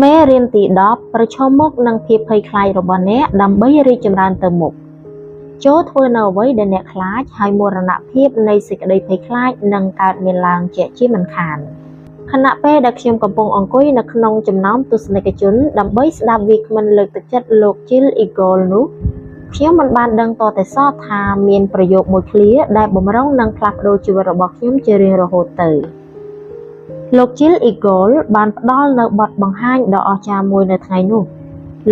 មេរៀនទី10ប្រឈមមុខនឹងភាពភ័យខ្លាចរបស់អ្នកដើម្បីរីកចម្រើនទៅមុខចូលធ្វើនៅអ្វីដែលអ្នកខ្លាចហើយមរណភាពនៃសេចក្តីភ័យខ្លាចនឹងកើតមានឡើងជាមិនខានខណៈពេលដែលខ្ញុំកំពុងអង្គុយនៅក្នុងចំណោមទស្សនិកជនដើម្បីស្ដាប់វាគ្មិនលើកទឹកចិត្តលោក Jill Eagle នោះខ្ញុំមិនបានដឹងតតែសោះថាមានប្រយោគមួយឃ្លាដែលបំរុងនឹងផ្លាស់ប្ដូរជីវិតរបស់ខ្ញុំជារៀងរហូតទៅលោក Jill Eagle បានផ្ដល់នៅបទបង្ហាញដ៏អស្ចារ្យមួយនៅថ្ងៃនោះ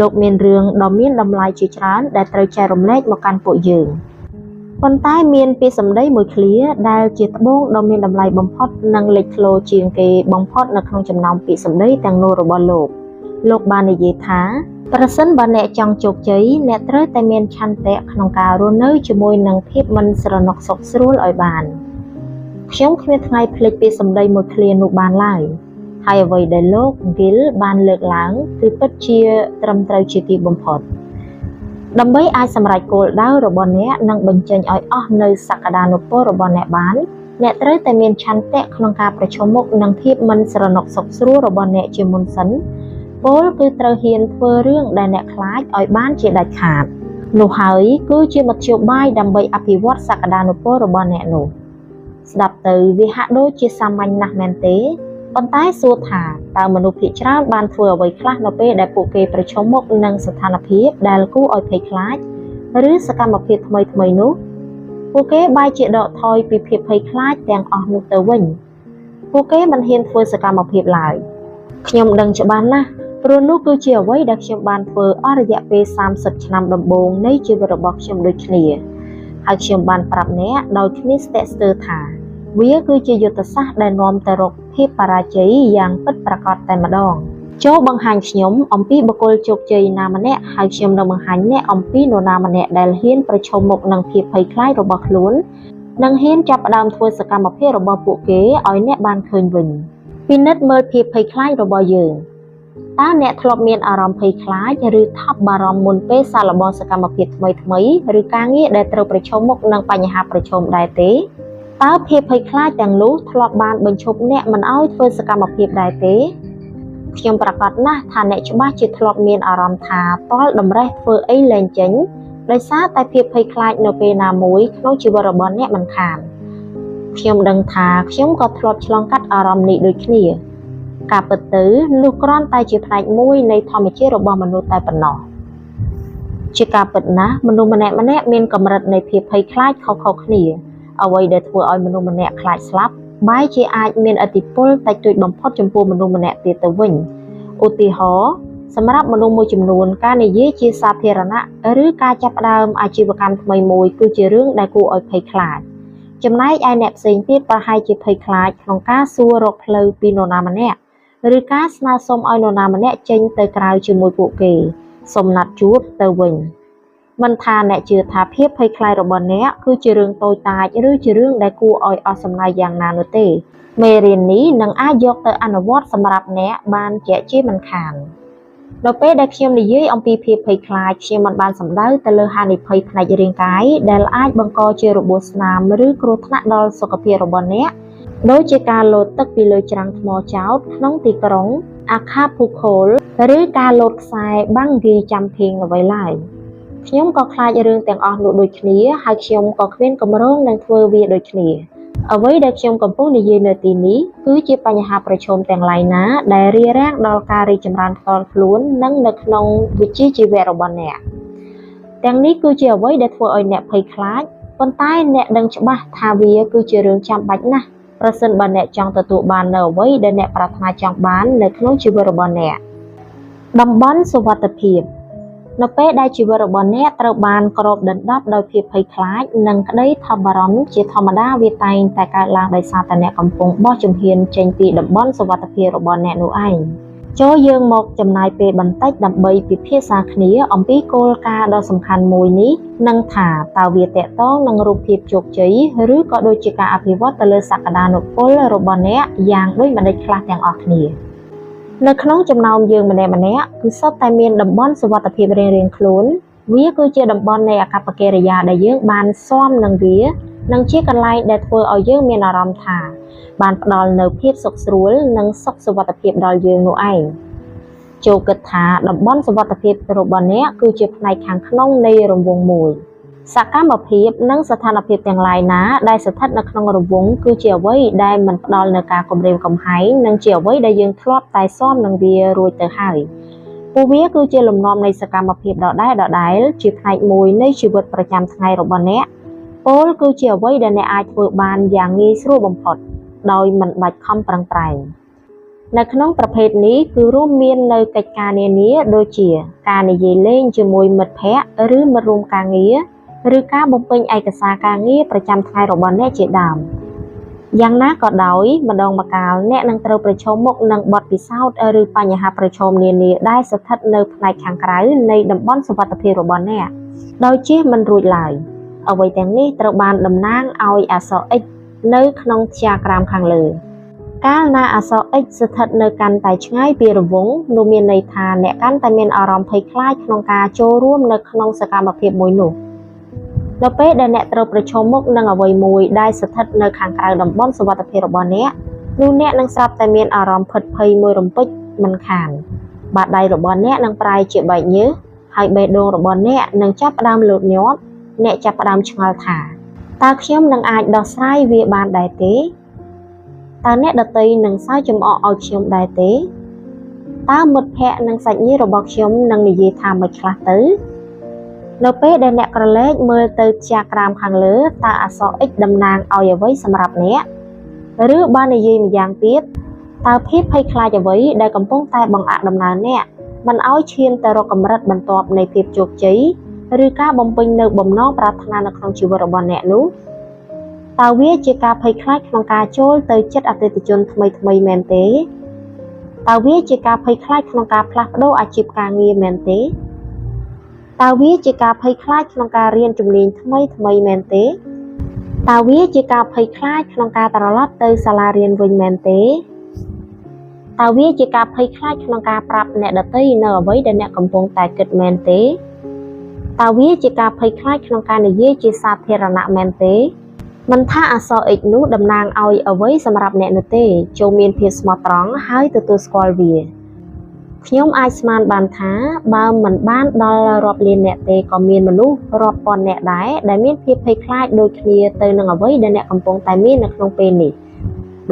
លោកមានរឿងដ៏មានតម្លៃជាច្រើនដែលត្រូវចែករំលែកមកកាន់ពួកយើងប៉ុន្តែមានពាក្យសម្ដីមួយឃ្លាដែលជាត្បូងដ៏មានតម្លៃបំផុតនិងលេចធ្លោជាងគេបំផុតនៅក្នុងចំណោមពាក្យសម្ដីទាំងនោះរបស់លោកបាននិយាយថាប្រសិនបើអ្នកចង់ជោគជ័យអ្នកត្រូវតែមានឆន្ទៈក្នុងការរស់នៅជាមួយនឹងភាពមិនស្រណុកសុខស្រួលឲ្យបានខ្ញុំគ្មានថ្ងៃភ្លេចពាក្យសម្ដីមួយឃ្លានោះបានឡើយហើយអ្វីដែលលោក Gill បានលើកឡើងគឺពិតជាត្រឹមត្រូវជាទីបំផុតដើម្បីអាចសម្រេចគោលដៅរបស់អ្នកនិងបញ្ចេញឲ្យអស់នៅសក្តានុពលរបស់អ្នកបានអ្នកត្រូវតែមានឆន្ទៈក្នុងការប្រឈមមុខនឹងភាពមិនស្រណុកសុខស្រួលរបស់អ្នកជាមុនសិនពោលគឺត្រូវហ៊ានធ្វើរឿងដែលអ្នកខ្លាចឲ្យបានជាដាច់ខាតនោះហើយគឺជាមធ្យោបាយដើម្បីអភិវឌ្ឍសក្តានុពលរបស់អ្នកនោះស្ដាប់ទៅវាហាក់ដូចជាសាមញ្ញណាស់មែនទេប៉ុន្តែសួរថាតើមនុស្សភាគច្រើនបានធ្វើអ្វីខ្លះនៅពេលដែលពួកគេប្រឈមមុខនឹងស្ថានភាពដែលគួរឲ្យភ័យខ្លាចឬសកម្មភាពថ្មីនោះពួកគេបែរជាដកថយពីភាពភ័យខ្លាចទាំងអស់នោះទៅវិញពួកគេមិនហ៊ានធ្វើសកម្មភាពឡើយខ្ញុំដឹងច្បាស់ណាស់ព្រោះនោះគឺជាអ្វីដែលខ្ញុំបានធ្វើអស់រយៈពេល30ឆ្នាំដំបូងនៃជីវិតរបស់ខ្ញុំដូចគ្នាហើយខ្ញុំបានប្រាប់អ្នកដោយគ្មានស្ទាក់ស្ទើរថាវាគឺជាយុទ្ធសាស្ត្រដែលនាំទៅរកភាពបរាជ័យយ៉ាងពិតប្រាកដតែម្ដងចូលបង្ហាញខ្ញុំអំពីបុគ្គលជោគជ័យណាម្នាក់ហើយខ្ញុំនឹងបង្ហាញអ្នកអំពីនរណាម្នាក់ដែលហ៊ានប្រឈមមុខនឹងភាពភ័យខ្លាចរបស់ខ្លួននិងហ៊ានចាប់ផ្ដើមធ្វើសកម្មភាពរបស់ពួកគេឲ្យអ្នកបានឃើញវិញពិនិត្យមើលភាពភ័យខ្លាចរបស់យើងតើអ្នកធ្លាប់មានអារម្មណ៍ភ័យខ្លាចឬថប់បារម្ភមុនពេលសាកល្បងសកម្មភាពថ្មីឬការងារដែលត្រូវប្រឈមមុខនឹងបញ្ហាប្រឈមដែរទេតើភាពភ័យខ្លាចទាំងនោះធ្លាប់បានបញ្ឈប់អ្នកមិនឲ្យធ្វើសកម្មភាពដែរទេខ្ញុំប្រកាសណាស់ថាអ្នកច្បាស់ជាធ្លាប់មានអារម្មណ៍ថាតល់តម្រេះធ្វើអីលែងចេញដោយសារតែភាពភ័យខ្លាចនៅពេលណាមួយក្នុងជីវិតរបស់អ្នកមិនខានខ្ញុំដឹងថាខ្ញុំក៏ធ្លាប់ឆ្លងកាត់អារម្មណ៍នេះដូចគ្នាការពិតទៅនោះគ្រាន់តែជាផ្នែកមួយនៃធម្មជាតិរបស់មនុស្សតែប៉ុណ្ណោះជាការពិតណាស់មនុស្សម្នាក់មានកម្រិតនៃភាពភ័យខ្លាចខុសៗគ្នាអ្វីដែលធ្វើឲ្យមនុស្សម្នាក់ខ្លាចស្លាប់បែរជាអាចមានឥទ្ធិពលតិចតួចបំផុតចំពោះមនុស្សម្នាក់ទៀតទៅវិញឧទាហរណ៍សម្រាប់មនុស្សមួយចំនួនការនិយាយជាសាធារណៈឬការចាប់ផ្ដើមអាជីវកម្មថ្មីមួយគឺជារឿងដែលគួរឲ្យភ័យខ្លាចចំណែកឯអ្នកផ្សេងទៀតប្រហែលជាភ័យខ្លាចក្នុងការសួររកផ្លូវពីនរណាម្នាក់ឬការស្នើសុំឲ្យនរណាម្នាក់ចេញទៅក្រៅជាមួយពួកគេសូមណាត់ជួបទៅវិញមិនថាអ្នកជឿថាភាពភ័យខ្លាចរបស់អ្នកគឺជារឿងតូចតាចឬជារឿងដែលគួរឲ្យអស់សំណើចយ៉ាងណានោះទេមេរៀននេះនឹងអាចយកទៅអនុវត្តសម្រាប់អ្នកបានជាមិនខាននៅពេលដែលខ្ញុំនិយាយអំពីភាពភ័យខ្លាចខ្ញុំមិនបានសំដៅទៅលើហានិភ័យផ្នែករាងកាយដែលអាចបង្កជារបួសស្នាមឬគ្រោះថ្នាក់ដល់សុខភាពរបស់អ្នកដូចជាការលោតទឹកពីលើច្រាំងថ្មចោតក្នុងទីក្រុងអាខាភូខូលឬការលោតខ្សែបាំងហ្គីចាំភៀងអ្វីឡើយខ្ញុំក៏ខ្លាចរឿងទាំងអស់នោះដូចគ្នាហើយខ្ញុំក៏គ្មានកម្រងនឹងធ្វើវាដូចគ្នាអ្វីដែលខ្ញុំកំពុងនិយាយនៅទីនេះគឺជាបញ្ហាប្រឈមទាំងឡាយណាដែលរារាំងដល់ការរីកចម្រើនផ្ទាល់ខ្លួននិងនៅក្នុងវិជ្ជាជីវៈរបស់អ្នកទាំងនេះគឺជាអ្វីដែលធ្វើឲ្យអ្នកភ័យខ្លាចប៉ុន្តែអ្នកដឹងច្បាស់ថាវាគឺជារឿងចាំបាច់ណាស់ប្រសិនបើអ្នកចង់ទទួលបាននូវអ្វីដែលអ្នកប្រាថ្នាចង់បាននៅក្នុងជីវិតរបស់អ្នកតំបន់សុវត្ថិភាពនៅពេលដែលជីវិតរបស់អ្នកត្រូវបានគ្របដណ្ដប់ដោយភាពភ័យខ្លាចនិងក្តីថប់បារម្ភជាធម្មតាវាតែងតែកើតឡើងដោយសារតែអ្នកកំពុងបោះជំហានចេញពីតំបន់សុវត្ថិភាពរបស់អ្នកនោះឯងចូលយើងមកចំណាយពេលបន្តិចដើម្បីពិភាក្សាគ្នាអំពីគោលការណ៍ដ៏សំខាន់មួយនេះនិងថាតើវាតកតងនឹងរូបភាពជោគជ័យឬក៏ដូចជាការអភិវឌ្ឍទៅលើសក្តានុពលរបស់អ្នកយ៉ាងដូចម្តេចខ្លះទាំងអស់គ្នានៅក្នុងចំណោមយើងម្នាក់គឺសុទ្ធតែមានតំបន់សុវត្ថិភាពរៀងៗខ្លួនវាគឺជាតំបន់នៃអាកប្បកិរិយាដែលយើងបានស៊ាំនឹងវានិងជាកន្លែងដែលធ្វើឲ្យយើងមានអារម្មណ៍ថាបានផ្ដល់នូវភាពសុខស្រួលនិងសុខសុវត្ថិភាពដល់យើងនោះឯង ចូលគិតថាតំបន់សុវត្ថិភាពរបស់អ្នកគឺជាផ្នែកខាងក្នុងនៃរង្វង់មួយសកម្មភាពនិងស្ថានភាពទាំងឡាយណាដែលស្ថិតនៅក្នុងរង្វង់គឺជាអ្វីដែលមិនផ្ដល់នូវការគំរាមកំហែងនិងជាអ្វីដែលយើងធ្លាប់តែស៊ាំនឹងវារួចទៅហើយពួកវាគឺជាលំនាំនៃសកម្មភាពដដែលជាផ្នែកមួយនៃជីវិតប្រចាំថ្ងៃរបស់អ្នកពោលគឺជាអ្វីដែលអ្នកអាចធ្វើបានយ៉ាងងាយស្រួលបំផុតដោយមិនបាច់ខំប្រឹងប្រែងនៅក្នុងប្រភេទនេះគឺរួមមាននៅកិច្ចការនានាដូចជាការនិយាយលេងជាមួយមិត្តភ័ក្តិឬមិត្តរួមការងារឬការបំពេញឯកសារការងារប្រចាំថ្ងៃរបស់អ្នកជាដើមយ៉ាងណាក៏ដោយម្ដងម្កាលអ្នកនឹងត្រូវប្រឈមមុខនឹងបទពិសោធន៍ឬបញ្ហាប្រឈមនានាដែលស្ថិតនៅផ្នែកខាងក្រៅនៃតំបន់សុវត្ថិភាពរបស់អ្នកដោយជៀសមិនរួចឡើយអ្វីទាំងនេះត្រូវបានតំណាងឲ្យអក្សរ X នៅក្នុងឌីយ៉ាក្រាមខាងលើកាលណាអក្សរ X ស្ថិតនៅកាន់តែឆ្ងាយពីរង្វង់នោះមានន័យថាអ្នកកាន់តែមានអារម្មណ៍ភ័យខ្លាចក្នុងការចូលរួមនៅក្នុងសកម្មភាពមួយនោះនៅពេលដែលអ្នកត្រូវប្រឈមមុខនឹងអ្វីមួយដែលស្ថិតនៅខាងក្រៅតំបន់សុវត្ថិភាពរបស់អ្នកនោះអ្នកនឹងស្រាប់តែមានអារម្មណ៍ភិតភ័យមួយរំពេចមិនខានបាតដៃរបស់អ្នកនឹងប្រែជាបែកញើសហើយបេះដូងរបស់អ្នកនឹងចាប់ផ្ដើមលោតញាប់អ្នកចាប់ផ្ដើមឆ្ងល់ថាតើខ្ញុំនឹងអាចដោះស្រាយវាបានដែរទេតើអ្នកដទៃនឹងសើចចំអកឲ្យខ្ញុំដែរទេតើមិត្តភ័ក្តិនិងសាច់ញាតិរបស់ខ្ញុំនឹងនិយាយថាមិនខ្លះទៅនៅពេលដែលអ្នកក្រឡេកមើលទៅឌីយ៉ាក្រាមខាងលើតើអក្សរ X តំណាងឲ្យអ្វីសម្រាប់អ្នកឬបាននិយាយម្យ៉ាងទៀតតើភាពភ័យខ្លាចអ្វីដែលកំពុងតែបង្អាក់ដំណើរអ្នកមិនឲ្យឈានទៅរកកម្រិតបន្ទាប់នៃភាពជោគជ័យឬការបំពេញនៅបំណងប្រាថ្នានៅក្នុងជីវិតរបស់អ្នកនោះតើវាជាការភ័យខ្លាចក្នុងការចូលទៅជិតអតិថិជនថ្មីមែនទេតើវាជាការភ័យខ្លាចក្នុងការផ្លាស់ប្ដូរអាជីពការងារមែនទេតើវាជាការភ័យខ្លាចក្នុងការរៀនជំនាញថ្មីមែនទេតើវាជាការភ័យខ្លាចក្នុងការត្រឡប់ទៅសាលារៀនវិញមែនទេតើវាជាការភ័យខ្លាចក្នុងការប្រាប់អ្នកដទៃនៅអ្វីដែលអ្នកកំពុងតែគិតមែនទេតើវាជាការភ័យខ្លាចក្នុងការនិយាយជាសាធារណៈមែនទេមិនថាអក្សរ X នោះតំណាងឲ្យអ្វីសម្រាប់អ្នកនោះទេចូលមានភាពស្មោះត្រង់ហើយទទួលស្គាល់វាខ្ញុំអាចស្មានបានថាបើមិនបានដល់រាប់លានអ្នកទេក៏មានមនុស្សរាប់ពាន់អ្នកដែរដែលមានភាពភ័យខ្លាចដូចគ្នាទៅនឹងអ្វីដែលអ្នកកំពុងតែមាននៅក្នុងពេលនេះ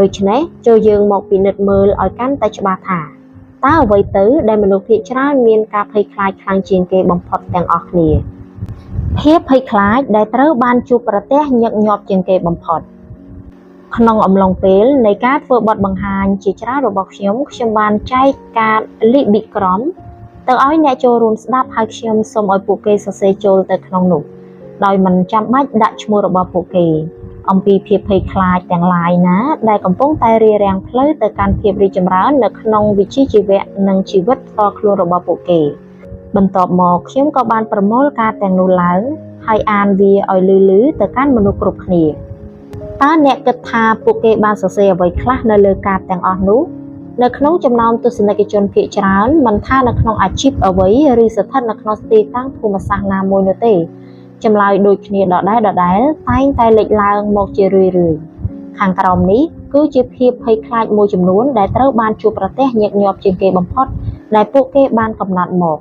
ដូច្នេះចូលយើងមកពិនិត្យមើលឲ្យកាន់តែច្បាស់ថាតើអ្វីទៅដែលមនុស្សភាគច្រើនមានការភ័យខ្លាចខ្លាំងជាងគេបំផុតទាំងអស់គ្នាភាពភ័យខ្លាចដែលត្រូវបានជួបប្រទះញឹកញាប់ជាងគេបំផុតក្នុងអំឡុងពេលនៃការធ្វើបទបង្ហាញជាច្រើនរបស់ខ្ញុំបានចែកកាតលិប៊ីក្រមទៅឲ្យអ្នកចូលរួមស្ដាប់ហើយខ្ញុំសូមឲ្យពួកគេសរសេរចូលទៅក្នុងនោះដោយមិនចាំបាច់ដាក់ឈ្មោះរបស់ពួកគេអំពីភាពភ័យខ្លាចទាំងឡាយណាដែលកំពុងតែរារាំងផ្លូវទៅកាន់ភាពរីកចម្រើននៅក្នុងវិជ្ជាជីវៈនិងជីវិតផ្ទាល់ខ្លួនរបស់ពួកគេបន្ទាប់មកខ្ញុំក៏បានប្រមូលការទាំងនោះឡើងហើយអានវាឲ្យលឺទៅកាន់មនុស្សគ្រប់គ្នាតើអ្នកគិតថាពួកគេបានសរសេរអ្វីខ្លះនៅលើការទាំងអស់នោះនៅក្នុងចំណោមទស្សនិកជនភាគច្រើនមិនថានៅក្នុងអាជីពអ្វីឬស្ថិតនៅក្នុងទីតាំងភូមិសាស្ត្រណាមួយនោះទេចម្លើយដូចគ្នាដដែលតែងតែលេចឡើងមកជារឿយខាងក្រោមនេះគឺជាភាពភ័យខ្លាចមួយចំនួនដែលត្រូវបានជួបប្រទះញឹកញាប់ជាងគេបំផុតដែលពួកគេបានកំណត់មក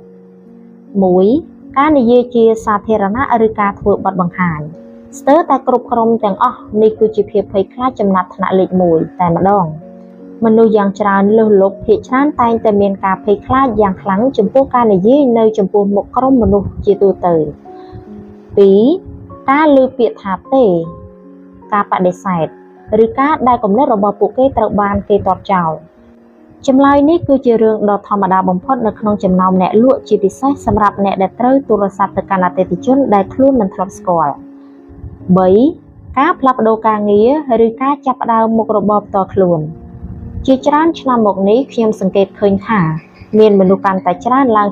1ការនិយាយជាសាធារណៈឬការធ្វើបទបង្ហាញស្ទើរតែគ្រប់ក្រុមទាំងអស់នេះគឺជាភាពភ័យខ្លាចចំណាត់ថ្នាក់លេខ1តែម្ដងមនុស្សយ៉ាងច្រើនលើសលប់ភាគច្រើនតែងតែមានការភ័យខ្លាចយ៉ាងខ្លាំងចំពោះការនិយាយនៅចំពោះមុខក្រុមមនុស្សជាទូទៅ2ការលើពាក្យថាទេការបដិសេធឬការដែលគំនិតរបស់ពួកគេត្រូវបានគេទាត់ចោលចម្លើយនេះគឺជារឿងដ៏ធម្មតាបំផុតនៅក្នុងចំណោមអ្នកលក់ជាពិសេសសម្រាប់អ្នកដែលត្រូវទូរស័ព្ទទៅកាន់អតិថិជនដែលខ្លួនមិនធ្លាប់ស្គាល់3ការផ្លាស់ប្ដូរការងារឬការចាប់ផ្ដើមមុខរបរផ្ទាល់ខ្លួនជាច្រើនឆ្នាំមកនេះខ្ញុំសង្កេតឃើញថាមានមនុស្សកាន់តែច្រើនឡើង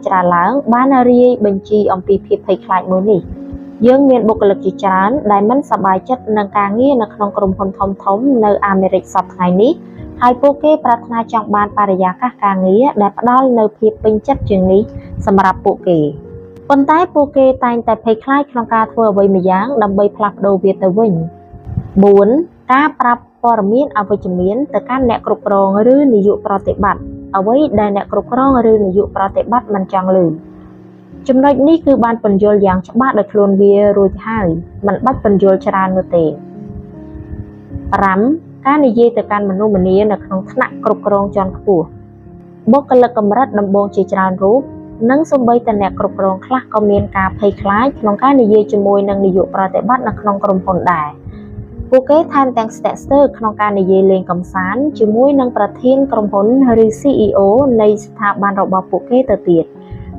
បានរាយបញ្ជីអំពីភាពភ័យខ្លាចមួយនេះយើងមានបុគ្គលិកជាច្រើនដែលមិនសប្បាយចិត្តនឹងការងារនៅក្នុងក្រុមហ៊ុនធំៗនៅអាមេរិកសប្តាហ៍ថ្ងៃនេះហើយពួកគេប្រាថ្នាចង់បានបរិយាកាសការងារដែលផ្ដល់នូវភាពពេញចិត្តជាងនេះសម្រាប់ពួកគេប៉ុន្តែពួកគេតែងតែភ័យខ្លាចក្នុងការធ្វើអ្វីម្យ៉ាងដើម្បីផ្លាស់ប្ដូរវាទៅវិញ4ការប្រាប់ព័ត៌មានអវិជ្ជមានទៅកាន់អ្នកគ្រប់គ្រងឬនាយកប្រតិបត្តិ អ្វីដែលអ្នកគ្រប់គ្រងឬនាយកប្រតិបត្តិមិនចង់ឮចំណុចនេះគឺបានពន្យល់យ៉ាងច្បាស់ដោយខ្លួនវារួចហើយមិនបាច់ពន្យល់ច្រើននោះទេ 5. ការនិយាយទៅកាន់មនុស្សម្នានៅក្នុងថ្នាក់គ្រប់គ្រងជាន់ខ្ពស់បុគ្គលិកកម្រិតដំបូងជាច្រើនរូបនិងសូម្បីតែអ្នកគ្រប់គ្រងខ្លះក៏មានការភ័យខ្លាចក្នុងការនិយាយជាមួយនឹងនាយកប្រតិបត្តិនៅក្នុងក្រុមហ៊ុនដែរពួកគេថែមទាំងស្ទាក់ស្ទើរក្នុងការនិយាយលេងកម្សាន្តជាមួយនឹងប្រធានក្រុមហ៊ុនឬ CEO នៃស្ថាប័នរបស់ពួកគេទៅទៀត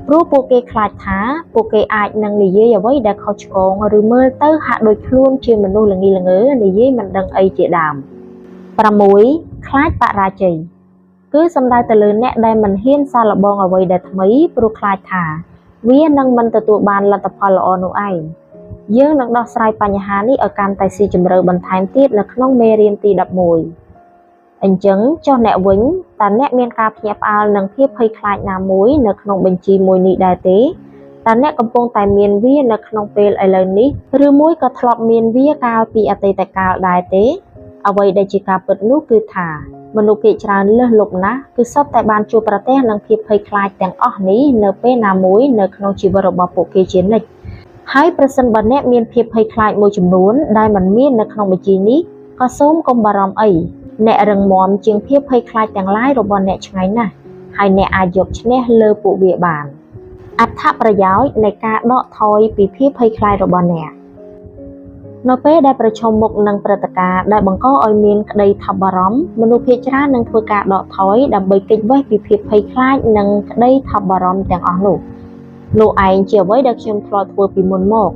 ព្រោះពួកគេខ្លាចថាពួកគេអាចនឹងនិយាយអ្វីដែលខុសឆ្គងឬមើលទៅហាក់ដូចខ្លួនជាមនុស្សល្ងីល្ងើនិយាយមិនដឹងអីជាដើម 6. ខ្លាចបរាជ័យគឺសំដៅទៅលើអ្នកដែលមិនហ៊ានសាកល្បងអ្វីដែលថ្មីព្រោះខ្លាចថាវានឹងមិនទទួលបានលទ្ធផលល្អនោះឯងយើងនឹងដោះស្រាយបញ្ហានេះឲ្យកាន់តែស៊ីជម្រៅបន្ថែមទៀតនៅក្នុងមេរៀនទី11អញ្ចឹងចុះអ្នកវិញតើអ្នកមានការភ្ញាក់ផ្អើលនឹងភាពភ័យខ្លាចណាមួយនៅក្នុងបញ្ជីមួយនេះដែរទេតើអ្នកកំពុងតែមានវានៅក្នុងពេលឥឡូវនេះឬមួយក៏ធ្លាប់មានវាកាលពីអតីតកាលដែរទេអ្វីដែលជាការពិតនោះគឺថាមនុស្សភាគច្រើនលើសលប់ណាស់គឺសុទ្ធតែបានជួបប្រទះនឹងភាពភ័យខ្លាចទាំងអស់នេះនៅពេលណាមួយនៅក្នុងជីវិតរបស់ពួកគេជានិច្ចហើយប្រសិនបើអ្នកមានភាពភ័យខ្លាចមួយចំនួនដែលមិនមាននៅក្នុងបញ្ជីនេះក៏សូមកុំបារម្ភអីអ្នករឹងមាំជាងភាពភ័យខ្លាចទាំងឡាយរបស់អ្នកឆ្ងាយណាស់ហើយអ្នកអាចយកឈ្នះលើពួកវាបានអត្ថប្រយោជន៍នៃការដកថយពីភាពភ័យខ្លាចរបស់អ្នកនៅពេលដែលប្រឈមមុខនឹងព្រឹត្តិការណ៍ដែលបង្កឲ្យមានក្តីថប់បារម្ភមនុស្សភាគច្រើននឹងធ្វើការដកថយដើម្បីគេចវេះពីភាពភ័យខ្លាចនិងក្តីថប់បារម្ភទាំងអស់នោះឯងជាអ្វីដែលខ្ញុំធ្លាប់ធ្វើពីមុនមក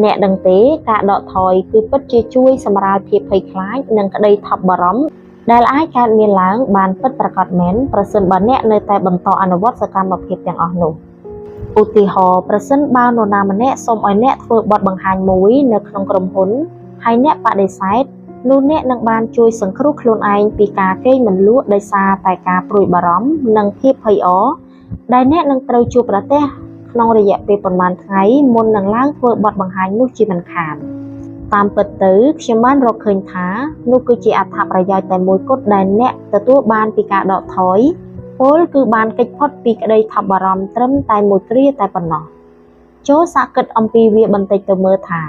អ្នកដឹងទេការដកថយគឺពិតជាជួយសម្រាលភាពភ័យខ្លាចនិងក្តីថប់បារម្ភដែលអាចកើតមានឡើងបានពិតប្រាកដមែនប្រសិនបើអ្នកនៅតែបន្តអនុវត្តសកម្មភាពទាំងអស់នោះឧទាហរណ៍ប្រសិនបើនរណាម្នាក់សូមឲ្យអ្នកធ្វើបទបង្ហាញមួយនៅក្នុងក្រុមហ៊ុនហើយអ្នកបដិសេធនោះអ្នកនឹងបានជួយសង្គ្រោះខ្លួនឯងពីការកេងមិនលក់ដោយសារតែការព្រួយបារម្ភនិងភាពភ័យអរដែលអ្នកនឹងត្រូវជួបប្រទះក្នុងរយៈពេលប្រមាណថ្ងៃមុននឹងឡើងធ្វើបទបង្ហាញនោះជាមិនខានតាមពិតទៅខ្ញុំបានរកឃើញថានោះគឺជាអត្ថប្រយោជន៍តែមួយគត់ដែលអ្នកទទួលបានពីការដកថយពលគឺបានគេចផុតពីក្តីថប់បារម្ភត្រឹមតែមួយគ្រាតែប៉ុណ្ណោះចូលសាកគិតអំពីវាបន្តិចទៅមើលថា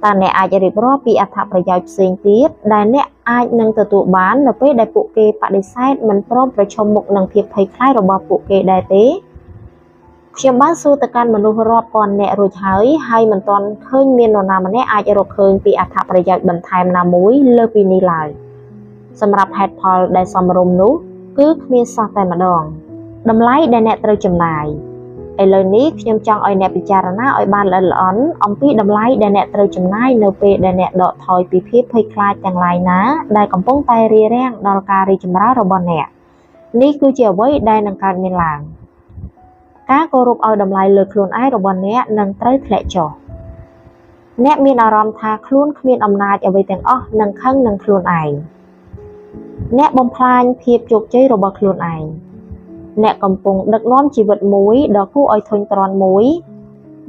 តើអ្នកអាចរៀបរាប់ពីអត្ថប្រយោជន៍ផ្សេងទៀតដែលអ្នកអាចនឹងទទួលបាននៅពេលដែលពួកគេបដិសេធមិនព្រមប្រឈមមុខនឹងភាពភ័យខ្លាចរបស់ពួកគេដែរទេខ្ញុំបានសួរទៅកាន់មនុស្សរាប់ពាន់នាក់រួចហើយមិនទាន់ឃើញមាននរណាម្នាក់អាចរកឃើញពីអត្ថប្រយោជន៍បន្ថែមណាមួយលើសពីនេះឡើយសម្រាប់ហេតុផលដែលសមរម្យនោះគឺគ្មានសោះតែម្ដងតម្លៃដែលអ្នកត្រូវចំណាយឥឡូវនេះខ្ញុំចង់ឲ្យអ្នកពិចារណាឲ្យបានល្អិតល្អន់អំពីតម្លៃដែលអ្នកត្រូវចំណាយនៅពេលដែលអ្នកដកថយពីភាពភ័យខ្លាចទាំងឡាយណាដែលកំពុងតែរារាំងដល់ការរីកចម្រើនរបស់អ្នកនេះគឺជាអ្វីដែលនឹងកើតមានឡើងការគោរពឲ្យតម្លៃលើខ្លួនឯងរបស់អ្នកនឹងត្រូវធ្លាក់ចុះអ្នកមានអារម្មណ៍ថាខ្លួនគ្មានអំណាចអ្វីទាំងអស់នឹងខឹងនឹងខ្លួនឯងអ្នកបំផ្លាញភាពជោគជ័យរបស់ខ្លួនឯងអ្នកកំពុងដឹកនាំជីវិតមួយដ៏គួរឲ្យធុញទ្រាន់មួយ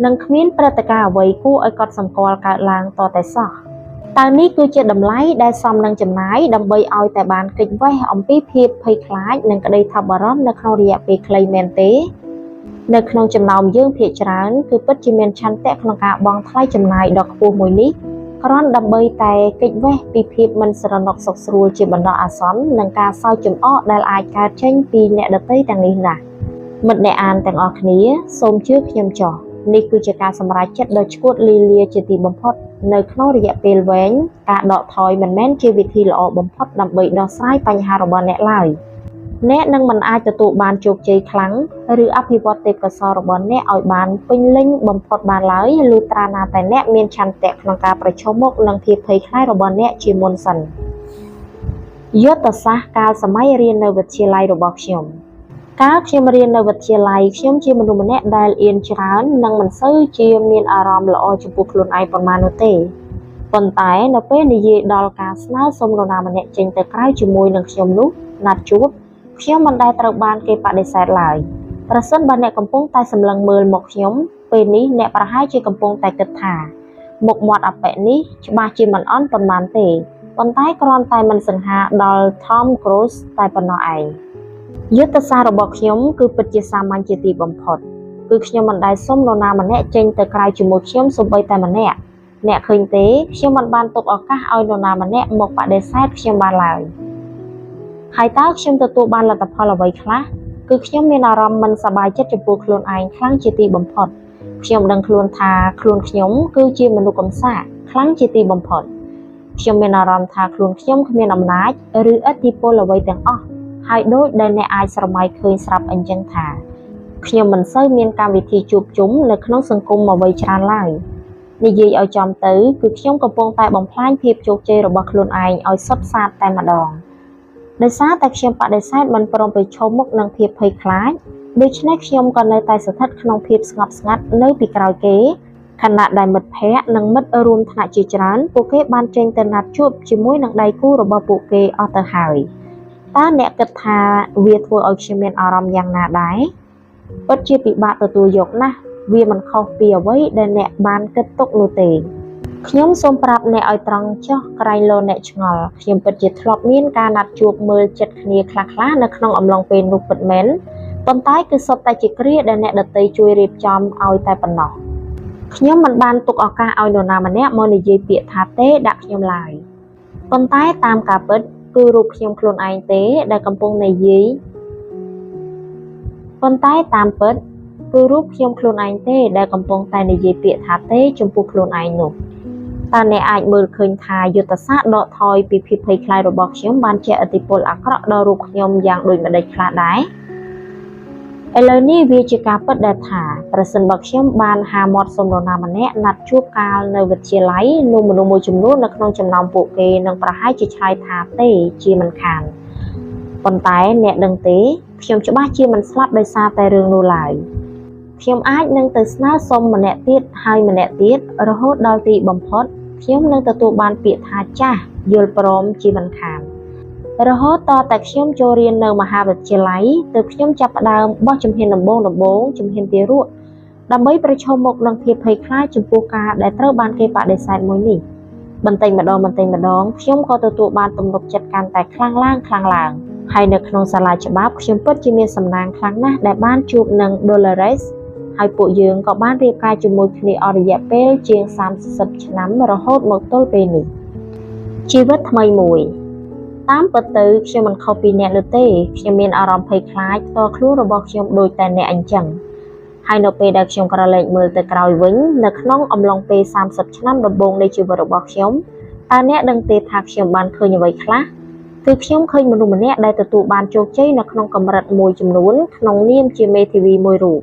និងគ្មានព្រឹត្តិការណ៍អ្វីគួរឲ្យកត់សម្គាល់កើតឡើងតតែសោះតើនេះគឺជាតម្លៃដែលសមនឹងចំណាយដើម្បីឲ្យតែបានគេចវេះអំពីភាពភ័យខ្លាចនិងក្តីថប់បារម្ភនៅក្នុងរយៈពេលខ្លីមែនទេនៅក្នុងចំណោមយើងភាគច្រើនគឺពិតជាមានឆន្ទៈក្នុងការបង់ថ្លៃចំណាយដ៏ខ្ពស់មួយនេះគ្រាន់ដើម្បីតែគេចវេះពីភាពមិនស្រណុកសុខស្រួលជាបណ្ដោះអាសន្ននិងការសើចចំអកដែលអាចកើតចេញពីអ្នកដទៃទាំងនេះណាមិត្តអ្នកអានទាំងអស់គ្នាសូមជឿខ្ញុំចុះនេះគឺជាការសម្រេចចិត្តដ៏ឆ្កួតលីលាជាទីបំផុតនៅក្នុងរយៈពេលវែងការដកថយមិនមែនជាវិធីល្អបំផុតដើម្បីដោះស្រាយបញ្ហារបស់អ្នកឡើយអ្នកនឹងមិនអាចទទួលបានជោគជ័យខ្លាំងឬអភិវឌ្ឍទេពកោសល្យរបស់អ្នកឲ្យបានពេញលេញបំផុតបានឡើយលុះត្រាណាតែអ្នកមានឆន្ទៈក្នុងការប្រឈមមុខនឹងភាពភ័យខ្លាចរបស់អ្នកជាមុនសិនយុទ្ធសាស្ត្រកាលសម័យរៀននៅវិទ្យាល័យរបស់ខ្ញុំកាលខ្ញុំរៀននៅវិទ្យាល័យខ្ញុំជាមនុស្សម្នាក់ដែលអៀនច្រើននិងមិនសូវជាមានអារម្មណ៍ល្អចំពោះខ្លួនឯងប៉ុន្មាននោះទេប៉ុន្តែនៅពេលនិយាយដល់ការស្នើសុំនរណាម្នាក់ចេញទៅក្រៅជាមួយនឹងខ្ញុំនោះណាត់ជួបខ្ញុំមិនដែលត្រូវបានគេបដិសេធឡើយប្រសិនបើអ្នកកំពុងតែសម្លឹងមើលមកខ្ញុំពេលនេះអ្នកប្រហែលជាកំពុងតែគិតថាមុខមាត់អាប៉ែកនេះច្បាស់ជាមិនអន់ប៉ុន្មានទេប៉ុន្តែគ្រាន់តែមិនសង្ហាដល់ Tom Cruise តែប៉ុណ្ណោះឯង យុទ្ធសាស្ត្ររបស់ខ្ញុំគឺពិតជាសាមញ្ញជាទីបំផុតគឺខ្ញុំមិនដែលសុំនរណាម្នាក់ចេញទៅក្រៅជាមួយខ្ញុំសូម្បីតែម្នាក់អ្នកឃើញទេខ្ញុំមិនបានទុកឱកាសឲ្យនរណាម្នាក់មកបដិសេធខ្ញុំបានឡើយហើយតើខ្ញុំទទួលបានលទ្ធផលអ្វីខ្លះគឺខ្ញុំមានអារម្មណ៍មិនសប្បាយចិត្តចំពោះខ្លួនឯងខ្លាំងជាទីបំផុតខ្ញុំដឹងខ្លួនថាខ្លួនខ្ញុំគឺជាមនុស្សកំសាកខ្លាំងជាទីបំផុតខ្ញុំមានអារម្មណ៍ថាខ្លួនខ្ញុំគ្មានអំណាចឬឥទ្ធិពលអ្វីទាំងអស់ហើយដូចដែលអ្នកអាចស្រមៃឃើញស្រាប់អញ្ចឹងថាខ្ញុំមិនសូវមានកម្មវិធីជួបជុំនៅក្នុងសង្គមអ្វីច្រើនឡើយនិយាយឲ្យចំទៅគឺខ្ញុំកំពុងតែបំផ្លាញភាពជោគជ័យរបស់ខ្លួនឯងឲ្យសុទ្ធសាធតែម្ដងដោយសារតែខ្ញុំបដិសេធមិនព្រមប្រឈមមុខនឹងភាពភ័យខ្លាចដូច្នេះខ្ញុំក៏នៅតែស្ថិតក្នុងភាពស្ងប់ស្ងាត់នៅពីក្រោយគេខណៈដែលមិត្តភ័ក្តិនិងមិត្តរួមថ្នាក់ជាច្រើនពួកគេបានចេញទៅណាត់ជួបជាមួយនឹងដៃគូរបស់ពួកគេអស់ទៅហើយតើអ្នកគិតថាវាធ្វើឲ្យខ្ញុំមានអារម្មណ៍យ៉ាងណាដែរពិតជាពិបាកទទួលយកណាស់វាមិនខុសពីអ្វីដែលអ្នកបានគិតទុកនោះទេខ្ញុំសូមប្រាប់អ្នកឲ្យត្រង់ចុះក្រែងលោអ្នកឆ្ងល់ខ្ញុំពិតជាធ្លាប់មានការណាត់ជួបមើលចិត្តគ្នាខ្លះៗនៅក្នុងអំឡុងពេលនោះពិតមែនប៉ុន្តែគឺសុទ្ធតែជាគ្រាដែលអ្នកដទៃជួយរៀបចំឲ្យតែប៉ុណ្ណោះខ្ញុំមិនបានទុកឱកាសឲ្យនរណាម្នាក់មកនិយាយពាក្យថាទេដាក់ខ្ញុំឡើយប៉ុន្តែតាមការពិតគឺរូបខ្ញុំខ្លួនឯងទេដែលកំពុងនិយាយប៉ុន្តែតាមពិតគឺរូបខ្ញុំខ្លួនឯងទេដែលកំពុងតែនិយាយពាក្យថាទេចំពោះខ្លួនឯងនោះតើអ្នកអាចមើលឃើញថាយុទ្ធសាស្ត្រដកថយពីភាពភ័យខ្លាចរបស់ខ្ញុំបានជះឥទ្ធិពលអាក្រក់ដល់រូបខ្ញុំយ៉ាងដូចម្តេចខ្លះដែរឥឡូវនេះវាជាការពិតដែលថាប្រសិនបើខ្ញុំបានហាមាត់សុំនរណាម្នាក់ណាត់ជួបកាលនៅវិទ្យាល័យនោះមនុស្សមួយចំនួននៅក្នុងចំណោមពួកគេនឹងប្រហែលជាឆ្លើយថាទេជាមិនខានប៉ុន្តែអ្នកដឹងទេខ្ញុំច្បាស់ជាមិនស្លាប់ដោយសារតែរឿងនោះឡើយខ្ញុំអាចនឹងទៅស្នើសុំម្នាក់ទៀតហើយម្នាក់ទៀតរហូតដល់ទីបំផុតខ្ញុំនឹងទទួលបានពាក្យថាចាស់យល់ព្រមជាមិនខានរហូតតតែខ្ញុំចូលរៀននៅមហាវិទ្យាល័យទើបខ្ញុំចាប់ផ្ដើមបោះជំហានដំបូងជំហានទារកដើម្បីប្រឈមមុខនឹងភាពភ័យខ្លាចចំពោះការដែលត្រូវបានគេបដិសេធមួយនេះបន្តិចម្ដងខ្ញុំក៏ទទួលបានទំនុកចិត្តកាន់តែខ្លាំងឡើងហើយនៅក្នុងសាលាច្បាប់ខ្ញុំពិតជាមានសំណាងខ្លាំងណាស់ដែលបានជួបនឹង Dolores ហើយពួកយើងក៏បានរៀបការជាមួយគ្នាអស់រយៈពេលជាង30ឆ្នាំរហូតមកទល់ពេលនេះជីវិតថ្មីមួយតាមពិតទៅខ្ញុំមិនខុសពីអ្នកនោះទេខ្ញុំមានអារម្មណ៍ភ័យខ្លាចផ្ទាល់ខ្លួនរបស់ខ្ញុំដូចតែអ្នកអញ្ចឹងហើយនៅពេលដែលខ្ញុំក្រឡេកមើលទៅក្រោយវិញនៅក្នុងអំឡុងពេល30ឆ្នាំដំបូងនៃជីវិតរបស់ខ្ញុំតើអ្នកដឹងទេថាខ្ញុំបានឃើញអ្វីខ្លះគឺខ្ញុំឃើញមនុស្សម្នាក់ដែលទទួលបានជោគជ័យនៅក្នុងកម្រិតមួយចំនួនក្នុងនាមជាមេធាវីមួយរូប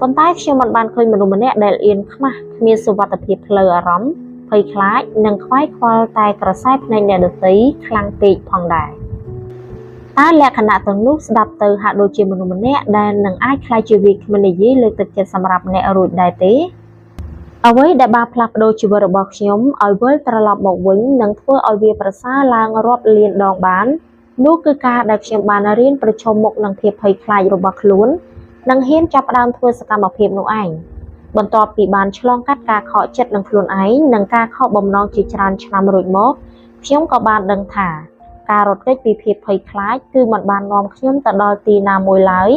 ប៉ុន្តែខ្ញុំមិនបានឃើញមនុស្សម្នាក់ដែលអៀនខ្មាស់គ្មានសុវត្ថិភាពផ្លូវអារម្មណ៍ភ័យខ្លាចនិងខ្វាយខ្វល់តែក្រសែភ្នែកអ្នកដទៃខ្លាំងពេកផងដែរតើលក្ខណៈទាំងនោះស្ដាប់ទៅហាក់ដូចជាមនុស្សម្នាក់ដែលនឹងអាចខ្លាចជាវាគ្មិននិយាយលើកទឹកចិត្តសម្រាប់អ្នករួចដែរទេអ្វីដែលបានផ្លាស់ប្ដូរជីវិតរបស់ខ្ញុំឲ្យវិលត្រឡប់មកវិញនិងធ្វើឲ្យវាប្រសើរឡើងរាប់លានដងបាននោះគឺការដែលខ្ញុំបានរៀនប្រឈមមុខនឹងភាពភ័យខ្លាចរបស់ខ្លួននិងហ៊ានចាប់ផ្ដើមធ្វើសកម្មភាពនោះឯងបន្ទាប់ពីបានឆ្លងកាត់ការខកចិត្តនឹងខ្លួនឯងនិងការខកបំណងជាច្រើនឆ្នាំរួចមកខ្ញុំក៏បានដឹងថាការរត់គេចពីភាពភ័យខ្លាចគឺមិនបាននាំខ្ញុំទៅដល់ទីណាមួយឡើយ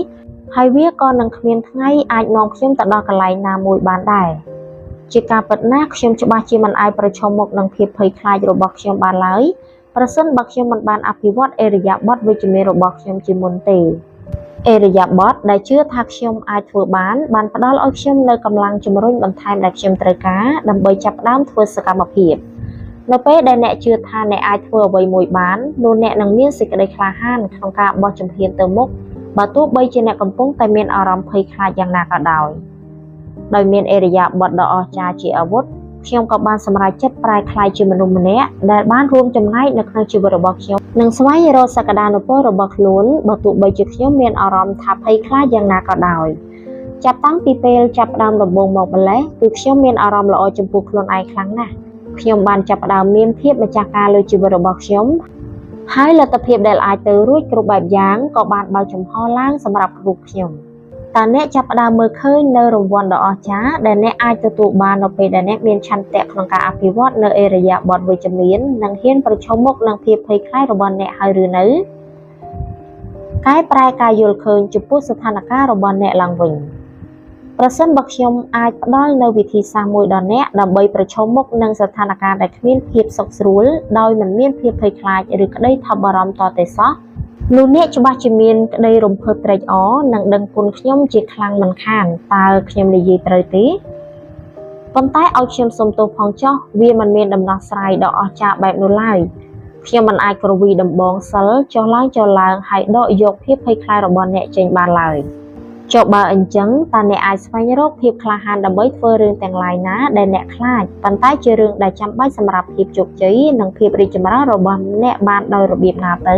ហើយវាក៏នឹងគ្មានថ្ងៃអាចនាំខ្ញុំទៅដល់កន្លែងណាមួយបានដែរជាការពិតណាស់ខ្ញុំច្បាស់ជាមិនអាចប្រឈមមុខនឹងភាពភ័យខ្លាចរបស់ខ្ញុំបានឡើយប្រសិនបើខ្ញុំមិនបានអភិវឌ្ឍឥរិយាបថវិជ្ជមានរបស់ខ្ញុំជាមុនទេឥរិយាបថដែលជឿថាខ្ញុំអាចធ្វើបានផ្ដល់ឲ្យខ្ញុំនៅកម្លាំងជំរុញបន្ថែមដែលខ្ញុំត្រូវការដើម្បីចាប់ផ្ដើមធ្វើសកម្មភាពនៅពេលដែលអ្នកជឿថាអ្នកអាចធ្វើអ្វីមួយបាននោះអ្នកនឹងមានសេចក្តីក្លាហានក្នុងការបោះជំហានទៅមុខបើទោះបីជាអ្នកកំពុងតែមានអារម្មណ៍ភ័យខ្លាចយ៉ាងណាក៏ដោយមានឥរិយាបថដ៏អស្ចារ្យជាអាវុធខ្ញុំក៏បានសម្រេចចិត្តប្រែក្លាយជាមនុស្សម្នាក់ដែលបានរួមចំណែកនៅក្នុងជីវិតរបស់ខ្ញុំនិងស្វែងរកសក្តានុពលរបស់ខ្លួនបើទោះបីជាខ្ញុំមានអារម្មណ៍ថាភ័យខ្លាចយ៉ាងណាក៏ដោយចាប់តាំងពីពេលចាប់ផ្ដើមដំបូងមកម្លេះគឺខ្ញុំមានអារម្មណ៍ល្អចំពោះខ្លួនឯងខ្លាំងណាស់ខ្ញុំបានចាប់ផ្ដើមមានភាពម្ចាស់ការលើជីវិតរបស់ខ្ញុំហើយលទ្ធភាពដែលអាចទៅរួចគ្រប់បែបយ៉ាងក៏បានបើកចំហឡើងសម្រាប់រូបខ្ញុំតើអ្នកចាប់ផ្ដើមមើលឃើញនៅរង្វាន់ដ៏អស្ចារ្យដែលអ្នកអាចទទួលបាននៅពេលដែលអ្នកមានឆន្ទៈក្នុងការអភិវឌ្ឍនៅឥរិយាបថវិជ្ជមាននិងហ៊ានប្រឈមមុខនឹងភាពភ័យខ្លាចរបស់អ្នកហើយឬនៅ កែប្រែការយល់ឃើញចំពោះស្ថានភាពរបស់អ្នកឡើងវិញប្រសិនបើខ្ញុំអាចផ្ដល់នូវវិធីសាស្ត្រមួយដល់អ្នកដើម្បីប្រឈមមុខនឹងស្ថានភាពដែលគ្មានភាពសុខស្រួលដោយមិនមានភាពភ័យខ្លាចឬក្តីថប់បារម្ភតទៅសោះនោះអ្នកច្បាស់ជាមានក្តីរំភើបត្រេកអរនិងដឹងគុណខ្ញុំជាខ្លាំងមិនខានតើខ្ញុំនិយាយត្រូវទេប៉ុន្តែឲ្យខ្ញុំសុំទោសផងចុះវាមិនមានដំណោះស្រាយដ៏អស្ចារ្យបែបនោះឡើយខ្ញុំមិនអាចក្រវីដំបងសិលចុះឡើងហើយដកយកភាពភ័យខ្លាចរបស់អ្នកចេញបានឡើយចុះបើអញ្ចឹងតើអ្នកអាចស្វែងរកភាពក្លាហានដើម្បីធ្វើរឿងទាំងឡាយណាដែលអ្នកខ្លាចប៉ុន្តែជារឿងដែលចាំបាច់សម្រាប់ភាពជោគជ័យនិងភាពរីកចម្រើនរបស់អ្នកបានដោយរបៀបណាទៅ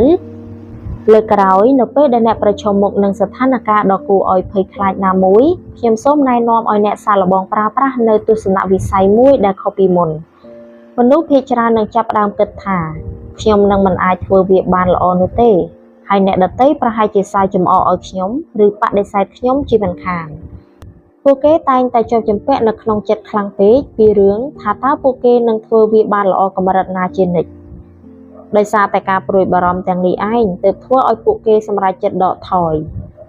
លើកក្រោយនៅពេលដែលអ្នកប្រឈមមុខនឹងស្ថានភាពដ៏គួរឲ្យភ័យខ្លាចណាមួយខ្ញុំសូមណែនាំឲ្យអ្នកសាកល្បងប្រើប្រាស់នៅទស្សនវិស័យមួយដែលខុសពីមុនមនុស្សភាគច្រើននឹងចាប់ផ្ដើមគិតថាខ្ញុំនឹងមិនអាចធ្វើវាបានល្អនោះទេហើយអ្នកដទៃប្រហែលជាសើចចំអកឲ្យខ្ញុំឬបដិសេធខ្ញុំជាមិនខានពួកគេតែងតែជាប់ជំពាក់នៅក្នុងចិត្តខ្លាំងពេកពីរឿងថាតើពួកគេនឹងធ្វើវាបានល្អកម្រិតណាជានិច្ចដោយសារតែការព្រួយបារម្ភទាំងនេះឯងទើបធ្វើឲ្យពួកគេសម្រេចចិត្តដកថយ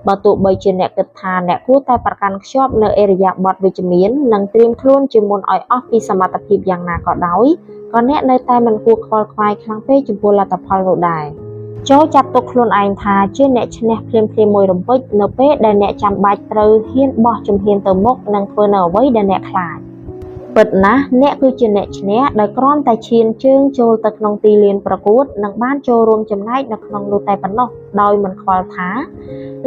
បើទោះបីជាអ្នកគិតថាអ្នកគួរតែប្រកាន់ខ្ជាប់នៅអរិយាប័ត្រវិជ្ជមាននិងត្រៀមខ្លួនជាមុនឲ្យអស់ពីសមត្ថភាពយ៉ាងណាក៏ដោយក៏អ្នកនៅតែមិនគួរខ្វល់ខ្វាយខ្លាំងពេកចំពោះលទ្ធផលនោះដែរចូលចាត់ទុកខ្លួនឯងថាជាអ្នកឈ្នះភ្លាមៗមួយរំពេចនៅពេលដែលអ្នកចាំបាច់ត្រូវហ៊ានបោះជំហានទៅមុខនិងធ្វើនៅអ្វីដែលអ្នកខ្លាចពិតណាស់អ្នកគឺជាអ្នកឈ្នះដែលគ្រាន់តែឈានជើងចូលទៅក្នុងទីលានប្រកួតនិងបានចូលរួមចំណែកនៅក្នុងនោះតែប៉ុណ្ណោះដោយមិនខ្វល់ថា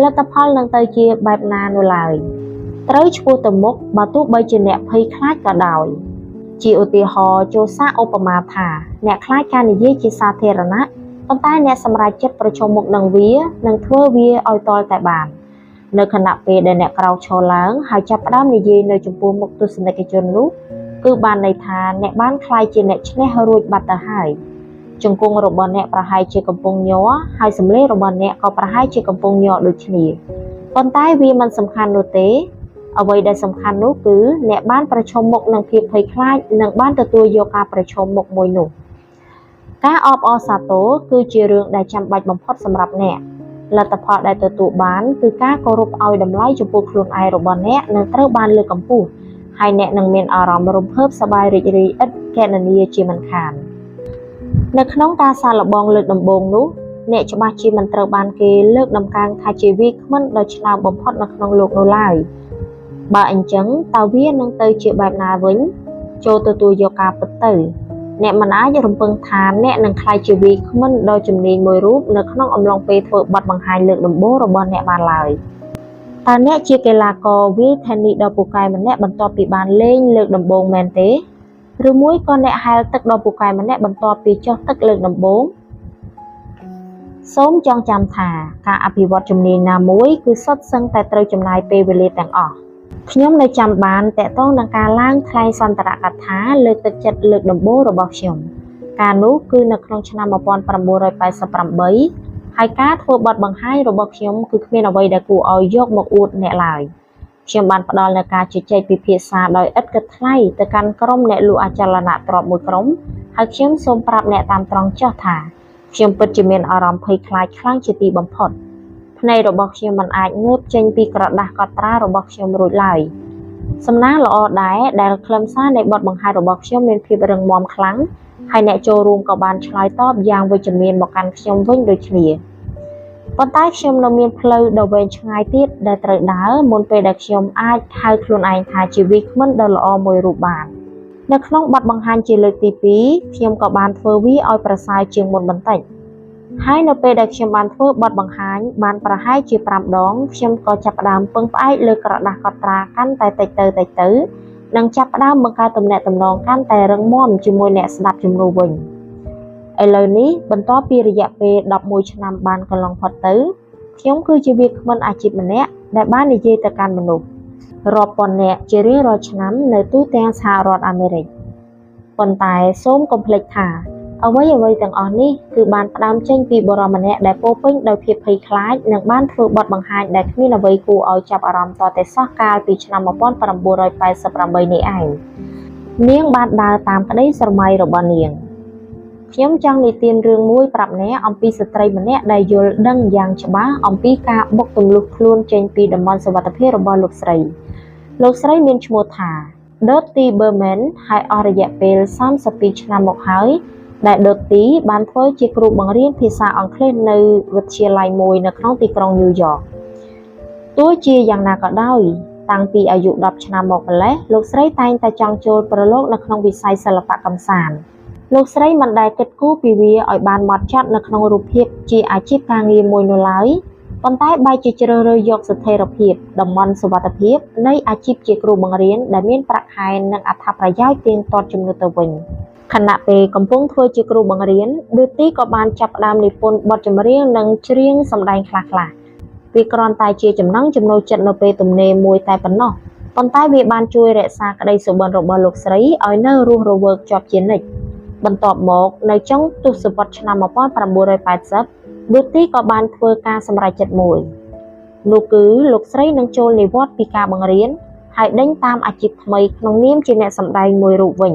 លទ្ធផលនឹងទៅជាបែបណានោះឡើយត្រូវឆ្ពោះទៅមុខបើទោះបីជាអ្នកភ័យខ្លាចក៏ដោយជាឧទាហរណ៍ចូលសារឧបមាថាអ្នកខ្លាចការនិយាយជាសាធារណៈប៉ុន្តែអ្នកសម្រេចចិត្តប្រឈមមុខនឹងវានិងធ្វើវាឲ្យទាល់តែបាននៅខណៈពេលដែលអ្នកក្រោកឈរឡើងហើយចាប់ផ្ដើមនិយាយនៅចំពោះមុខទស្សនិកជននោះគឺបានន័យថាអ្នកបានក្លាយជាអ្នកឈ្នះរួចបាត់ទៅហើយជង្គង់របស់អ្នកប្រហែលជាកំពុងញ័រហើយសម្លេងរបស់អ្នកក៏ប្រហែលជាកំពុងញ័រដូចគ្នាប៉ុន្តែវាមិនសំខាន់នោះទេអ្វីដែលសំខាន់នោះគឺអ្នកបានប្រឈមមុខនឹងភាពភ័យខ្លាចនិងបានទទួលយកការប្រឈមមុខមួយនោះការអបអរសាទរគឺជារឿងដែលចាំបាច់បំផុតសម្រាប់អ្នកលទ្ធផលដែលទទួលបានគឺការគោរពឲ្យតម្លៃចំពោះខ្លួនឯងរបស់អ្នកនឹងត្រូវបានលើកកម្ពស់ហើយអ្នកនឹងមានអារម្មណ៍រំភើបសប្បាយរីករាយឥតកណនាជាមិនខាននៅក្នុងការសាកល្បងលើកដំបូងនោះអ្នកច្បាស់ជាមិនត្រូវបានគេលើកដំកើងថាជាវាគ្មិនដ៏ឆ្នើមបំផុតនៅក្នុងលោកនោះឡើយបើអញ្ចឹងតើវានឹងទៅជាបែបណាវិញចូលទទួលយកការពិតទៅអ្នកមិនអាចរំពឹងថាអ្នកនឹងក្លាយជាវាគ្មិនដ៏ជំនាញមួយរូបនៅក្នុងអំឡុងពេលធ្វើបទបង្ហាញលើកដំបូងរបស់អ្នកបានឡើយតើអ្នកជាកីឡាករវាយថេននីសដ៏ពូកែម្នាក់បន្ទាប់ពីបានលេងលើកដំបូងមែនទេឬមួយក៏អ្នកហែលទឹកដ៏ពូកែម្នាក់បន្ទាប់ពីចុះទឹកលើកដំបូងសូមចងចាំថាការអភិវឌ្ឍជំនាញណាមួយគឺសុទ្ធសឹងតែត្រូវចំណាយពេលវេលាទាំងអស់ខ្ញុំនៅចាំបានតកតងនឹងការឡើងថ្លែងសន្ទរកថាលើកទឹកចិត្តលើកដំបូងរបស់ខ្ញុំការនោះគឺនៅក្នុងឆ្នាំ1988ហើយការធ្វើបទបង្ហាញរបស់ខ្ញុំគឺគ្មានអ្វីដែលគួរឲ្យយកមកអួតអ្នកឡើយខ្ញុំបានផ្ដល់នូវការជជែកពិភាក្សាដោយឥតគិតថ្លៃទៅកាន់ក្រុមអ្នកលក់អចលនទ្រព្យមួយក្រុមហើយខ្ញុំសូមប្រាប់អ្នកតាមត្រង់ចុះថាខ្ញុំពិតជាមានអារម្មណ៍ភ័យខ្លាចខ្លាំងជាទីបំផុតភ្នែករបស់ខ្ញុំមិនអាចងើបចេញពីក្រដាសកត់ត្រារបស់ខ្ញុំរួចឡើយសំណាងល្អដែរដែលខ្លឹមសារនៃបទបង្ហាញរបស់ខ្ញុំមានភាពរឹងមាំខ្លាំងហើយអ្នកចូលរួមក៏បានឆ្លើយតបយ៉ាងវិជ្ជមានមកកាន់ខ្ញុំវិញដូចគ្នាប៉ុន្តែខ្ញុំនៅមានផ្លូវដ៏វែងឆ្ងាយទៀតដែលត្រូវដើរមុនពេលដែលខ្ញុំអាចហៅខ្លួនឯងថាជាវាគ្មិនដ៏ល្អមួយរូបបាននៅក្នុងបទបង្ហាញជាលើកទី2ខ្ញុំក៏បានធ្វើវាឲ្យប្រសើរជាងមុនបន្តិចហើយនៅពេលដែលខ្ញុំបានធ្វើបទបង្ហាញបានប្រហែលជា5ដងខ្ញុំក៏ចាប់ផ្ដើមពឹងផ្អែកលើក្រដាសកត់ត្រាកាន់តែតិចទៅនិងចាប់ផ្ដើមបង្កើតទំនាក់ទំនងកាន់តែរឹងមាំជាមួយអ្នកស្ដាប់ជំនួសវិញឥឡូវនេះបន្ទាប់ពីរយៈពេល11ឆ្នាំបានកន្លងផុតទៅខ្ញុំគឺជាវាគ្មិនអាជីពម្នាក់ដែលបាននិយាយទៅកាន់មនុស្សរាប់ពាន់នាក់ជារៀងរាល់ឆ្នាំនៅទូទាំងសហរដ្ឋអាមេរិកប៉ុន្តែសូមកុំភ្លេចថាអ្វីទាំងអស់នេះគឺបានផ្ដើមចេញពីបុរសម្នាក់ដែលពោរពេញដោយភាពភ័យខ្លាចនិងបានធ្វើបទបង្ហាញដែលគ្មានអ្វីគួរឲ្យចាប់អារម្មណ៍តតែសោះកាលពីឆ្នាំ1988នេះឯងនាងបានដើរតាមក្តីស្រមៃរបស់នាង ខ្ញុំចង់និទានរឿងមួយប្រាប់អ្នកអំពីស្ត្រីម្នាក់ដែលយល់ដឹងយ៉ាងច្បាស់អំពីការបុកទម្លុះខ្លួនចេញពីតំបន់សុវត្ថិភាពរបស់លោកស្រីមានឈ្មោះថា Dottie Berman ហើយអស់រយៈពេល32ឆ្នាំមកហើយដែល Dottie បានធ្វើជាគ្រូបង្រៀនភាសាអង់គ្លេសនៅវិទ្យាល័យមួយនៅក្នុងទីក្រុង New York ទោះជាយ៉ាងណាក៏ដោយតាំងពីអាយុ10ឆ្នាំមកម្លេះលោកស្រីតែងតែចង់ចូលប្រឡូកនៅក្នុងវិស័យសិល្បៈកម្សាន្តលោកស្រីមិនដែលគិតគូរពីវាឲ្យបានហ្មត់ចត់នៅក្នុងរូបភាពជាអាជីពការងារមួយនោះឡើយប៉ុន្តែបែរជាជ្រើសរើសយកស្ថិរភាពតំបន់សុវត្ថិភាពនៃអាជីពជាគ្រូបង្រៀនដែលមានប្រាក់ខែនិងអត្ថប្រយោជន៍ទៀងទាត់ជំនួសទៅវិញខណៈពេលកំពុងធ្វើជាគ្រូបង្រៀន Dottie ក៏បានចាប់ផ្ដើមនិពន្ធបទចម្រៀងនិងច្រៀងសម្ដែងខ្លះៗវាគ្រាន់តែជាចំណង់ចំណូលចិត្តនៅពេលទំនេរមួយតែប៉ុណ្ណោះប៉ុន្តែវាបានជួយរក្សាក្តីសុបិនរបស់លោកស្រីឲ្យនៅរស់រវើកជាប់ជានិច្ចបន្ទាប់មកនៅចុងទសវត្សរ៍ឆ្នាំ1980 Dottie ក៏បានធ្វើការសម្រេចចិត្តមួយនោះគឺលោកស្រីនឹងចូលនិវត្តន៍ពីការបង្រៀនហើយដេញតាមអាជីពថ្មីក្នុងនាមជាអ្នកសម្ដែងមួយរូបវិញ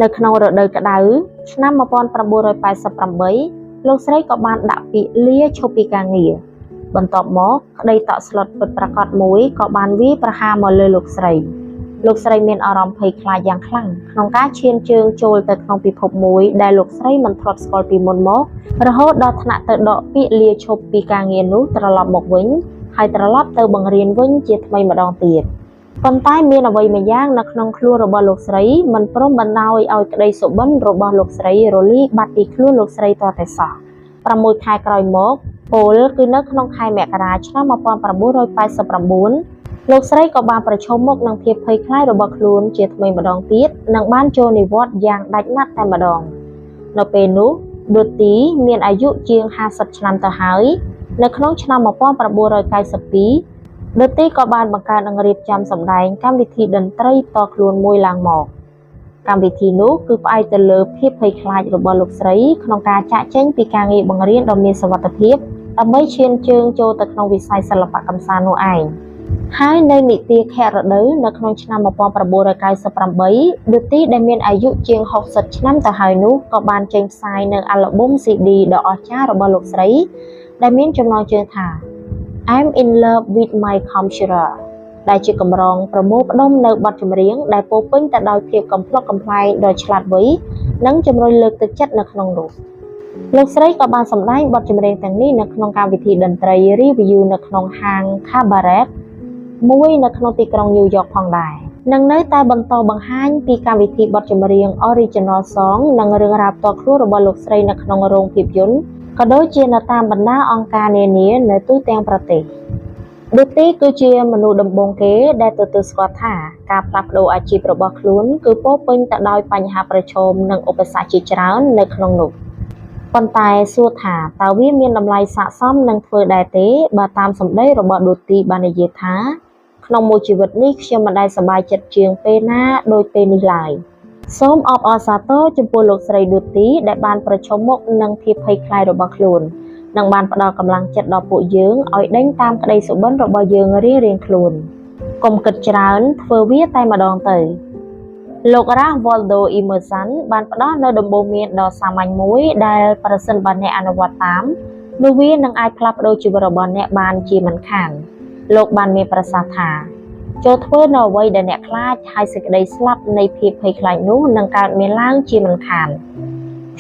នៅក្នុងរដូវក្តៅឆ្នាំ1988លោកស្រីក៏បានដាក់ពាក្យលាឈប់ពីការងារបន្ទាប់មកក្តីតក់ស្លុតពិតប្រាកដមួយក៏បានវាយប្រហារមកលើលោកស្រីមានអារម្មណ៍ភ័យខ្លាចយ៉ាងខ្លាំងក្នុងការឈានជើងចូលទៅក្នុងពិភពមួយដែលលោកស្រីមិនធ្លាប់ស្គាល់ពីមុនមករហូតដល់ថ្នាក់ទៅដកពាក្យលាឈប់ពីការងារនោះត្រឡប់មកវិញហើយត្រឡប់ទៅបង្រៀនវិញជាថ្មីម្ដងទៀតប៉ុន្តែមានអ្វីម្យ៉ាងនៅក្នុងខ្លួនរបស់លោកស្រីមិនព្រមបណ្ដោយឲ្យក្តីសុបិនរបស់លោកស្រីរលាយបាត់ពីខ្លួនលោកស្រីទាល់តែសោះ6ខែក្រោយមកពលគឺនៅក្នុងខែមករាឆ្នាំ1989លោកស្រីក៏បានប្រឈមមុខនឹងភាពភ័យខ្លាចរបស់ខ្លួនជាថ្មីម្ដងទៀតនិងបានចូលនិវត្តន៍យ៉ាងដាច់ណាត់តែម្ដងនៅពេលនោះ Dottie មានអាយុជាង50ឆ្នាំទៅហើយនៅក្នុងឆ្នាំ1992 Dottie ក៏បានបង្កើតនិងរៀបចំសម្ដែងកម្មវិធីតន្ត្រីផ្ទាល់ខ្លួនមួយឡើងមកកម្មវិធីនោះគឺផ្អែកទៅលើភាពភ័យខ្លាចរបស់លោកស្រីក្នុងការចាកចេញពីការងារបង្រៀនដ៏មានសុវត្ថិភាពដើម្បីឈានជើងចូលទៅក្នុងវិស័យសិល្បៈកម្សាន្តនោះឯងហើយនៅនីតិខែរដូវនៅក្នុងឆ្នាំ1998 Dottie ដែលមានអាយុជាង60ឆ្នាំទៅហើយនោះក៏បានចេញផ្សាយនៅអាល់ប៊ុម CD ដ៏អស្ចារ្យរបស់លោកស្រីដែលមានចំណងជើងថា I'm in love with my computer ដែលជាកម្រងប្រមូលផ្ដុំនៅបទចម្រៀងដែលពោរពេញទៅដោយភាពកំប្លុកកំប្លែងដ៏ឆ្លាតវៃនិងជំរុញលើកទឹកចិត្តនៅក្នុងនោះលោកស្រីក៏បានសម្ដែងបទចម្រៀងទាំងនេះនៅក្នុងកម្មវិធីតន្ត្រី Review នៅក្នុងហាង Cabaret មួយនៅក្នុងទីក្រុង New York ផងដែរនិងនៅតែបន្តបង្ហាញពីកម្មវិធីបទចម្រៀង Original Song និងរឿងរ៉ាវផ្ទាល់ខ្លួនរបស់លោកស្រីនៅក្នុងរោងភាពយន្តក៏ដូចជានៅតាមបណ្ដាអង្គការនានានៅទូទាំងប្រទេស Dottie គឺជាមនុស្សដំបូងគេដែលទទួលស្គាល់ថាការផ្លាស់ប្ដូរអាជីពរបស់ខ្លួនគឺពោរពេញទៅដោយបញ្ហាប្រឈមនិងឧបសគ្គជាច្រើននៅក្នុងនោះប៉ុន្តែសួរថាតើវាមានតម្លៃស័ក្តិសមនឹងធ្វើដែរទេបើតាមសម្ដីរបស់ Dottie បាននិយាយថាក្នុងមួយជីវិតនេះខ្ញុំមិនដែលសប្បាយចិត្តជាងពេលណាដូចពេលនេះឡើយសូមអបអរសាទរចំពោះលោកស្រី Dottie ដែលបានប្រឈមមុខនឹងភាពភ័យខ្លាចរបស់ខ្លួននិងបានផ្ដល់កម្លាំងចិត្តដល់ពួកយើងឲ្យដេញតាមក្តីសុបិនរបស់យើងរៀងៗខ្លួនកុំគិតច្រើនធ្វើវាតែម្ដងទៅលោក Ralph Waldo Emerson បានផ្ដល់នូវដំបូន្មានដ៏សាមញ្ញមួយដែលប្រសិនបើអ្នកអនុវត្តតាមនោះវានឹងអាចផ្លាស់ប្ដូរជីវិតរបស់អ្នកបានជាមិនខានលោកបានមានប្រសាសន៍ថាចូលធ្វើនៅអ្វីដែលអ្នកខ្លាចហើយសេចក្តីស្លាប់នៃភាពភ័យខ្លាចនោះនឹងកើតមានឡើងជាមិនខាន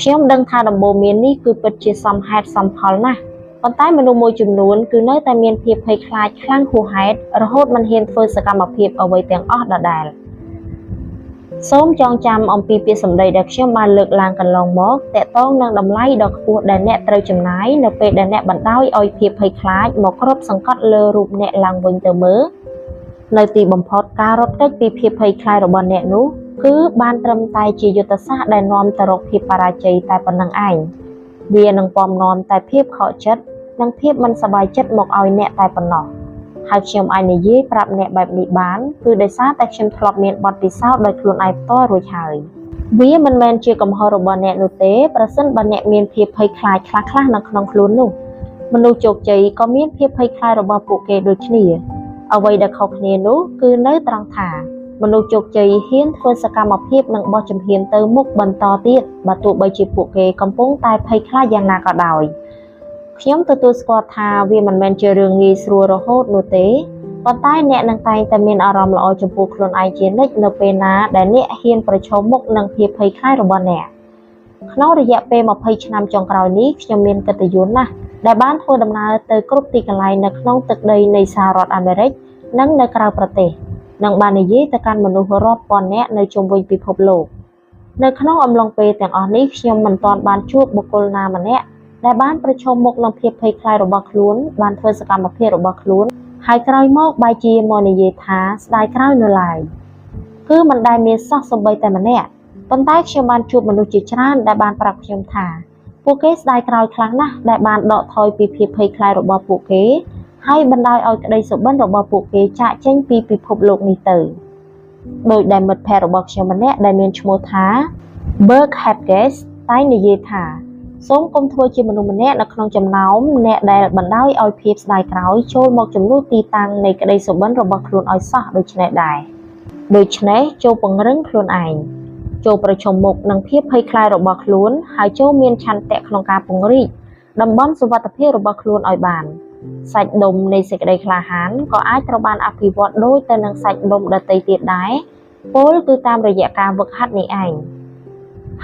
ខ្ញុំដឹងថាដំបូន្មាននេះគឺពិតជាសមហេតុសមផលណាស់ប៉ុន្តែមនុស្សមួយចំនួនគឺនៅតែមានភាពភ័យខ្លាចខ្លាំងហួសហេតុរហូតមិនហ៊ានធ្វើសកម្មភាពអ្វីទាំងអស់ដដែលសូមចងចាំអំពីពាក្យសម្ដីដែលខ្ញុំបានលើកឡើងកន្លងមកទាក់ទងនឹងតម្លៃដ៏ខ្ពស់ដែលអ្នកត្រូវចំណាយនៅពេលដែលអ្នកបណ្ដោយឲ្យភាពភ័យខ្លាចមកគ្របសង្កត់លើរូបអ្នកឡើងវិញទៅមើលនៅទីបំផុតការរត់គេចពីភាពភ័យខ្លាចរបស់អ្នកនោះគឺបានត្រឹមតែជាយុទ្ធសាស្ត្រដែលនាំទៅរកភាពបរាជ័យតែប៉ុណ្្នឹងឯងវានឹងពំនាំតែភាពខកចិត្តនិងភាពមិនសប្បាយចិត្តមកឲ្យអ្នកតែប៉ុណ្ណោះហើយខ្ញុំអាចនិយាយប្រាប់អ្នកបែបនេះបានគឺដោយសារតែខ្ញុំធ្លាប់មានបទពិសោធន៍ដោយខ្លួនឯងផ្ទាល់រួចហើយវាមិនមែនជាកំហុសរបស់អ្នកនោះទេប្រសិនបើអ្នកមានភាពភ័យខ្លាចខ្លះៗនៅក្នុងខ្លួននោះមនុស្សជោគជ័យក៏មានភាពភ័យខ្លាចរបស់ពួកគេដូចគ្នាអ្វីដែលខុសគ្នានោះគឺនៅត្រង់ថា មនុស្សជោគជ័យហ៊ានធ្វើសកម្មភាពនិងបោះជំហានទៅមុខបន្តទៀតបើទោះបីជាពួកគេកំពុងតែភ័យខ្លាចយ៉ាងណាក៏ដោយខ្ញុំទទួលស្គាល់ថាវាមិនមែនជារឿងងាយស្រួលរហូតនោះទេប៉ុន្តែអ្នកនឹងតែងតែមានអារម្មណ៍ល្អចំពោះខ្លួនឯងជានិច្ចនៅពេលណាដែលអ្នកហ៊ានប្រឈមមុខនឹងភាពភ័យខ្លាចរបស់អ្នកក្នុងរយៈពេល20ឆ្នាំចុងក្រោយនេះខ្ញុំមានកិត្តិយសណាស់ដែលបានធ្វើដំណើរទៅគ្រប់ទីកន្លែងនៅក្នុងទឹកដីនៃសហរដ្ឋអាមេរិកនិងនៅក្រៅប្រទេសនិងបាននិយាយទៅកាន់មនុស្សរាប់ពាន់នាក់នៅជុំវិញពិភពលោកនៅក្នុងអំឡុងពេលទាំងអស់នេះខ្ញុំមិនទាន់បានជួបបុគ្គលណាម្នាក់ដែលបានប្រឈមមុខនឹងភាពភ័យខ្លាចរបស់ខ្លួនបានធ្វើសកម្មភាពរបស់ខ្លួនហើយក្រោយមកបែរជាមកនិយាយថាស្ដាយក្រោយនៅឡើយគឺមិនដែលមានសោះសូម្បីតែម្នាក់ប៉ុន្តែខ្ញុំបានជួបមនុស្សជាច្រើនដែលបានប្រាប់ខ្ញុំថាពួកគេស្ដាយក្រោយខ្លាំងណាស់ដែលបានដកថយពីភាពភ័យខ្លាចរបស់ពួកគេហើយបណ្ដោយឲ្យក្តីសុបិនរបស់ពួកគេចាកចេញពីពិភពលោកនេះទៅដោយដែលមិត្តភ័ក្តិរបស់ខ្ញុំម្នាក់ដែលមានឈ្មោះថា Burke Hedges តែងនិយាយថាសូមកុំធ្វើជាមនុស្សម្នាក់នៅក្នុងចំណោមអ្នកដែលបណ្ដោយឲ្យភាពស្ដាយក្រោយចូលមកជំនួសទីតាំងនៃក្តីសុបិនរបស់ខ្លួនឲ្យសោះដូច្នេះដែរដូច្នេះចូលពង្រឹងខ្លួនឯងចូលប្រឈមមុខនឹងភាពភ័យខ្លាចរបស់ខ្លួនហើយចូលមានឆន្ទៈក្នុងការពង្រីកតំបន់សុវត្ថិភាពរបស់ខ្លួនឲ្យបានសាច់ដុំនៃសេចក្តីក្លាហានក៏អាចត្រូវបានអភិវឌ្ឍដូចទៅនឹងសាច់ដុំដទៃទៀតដែរពោលគឺតាមរយៈការហ្វឹកហាត់នេះឯង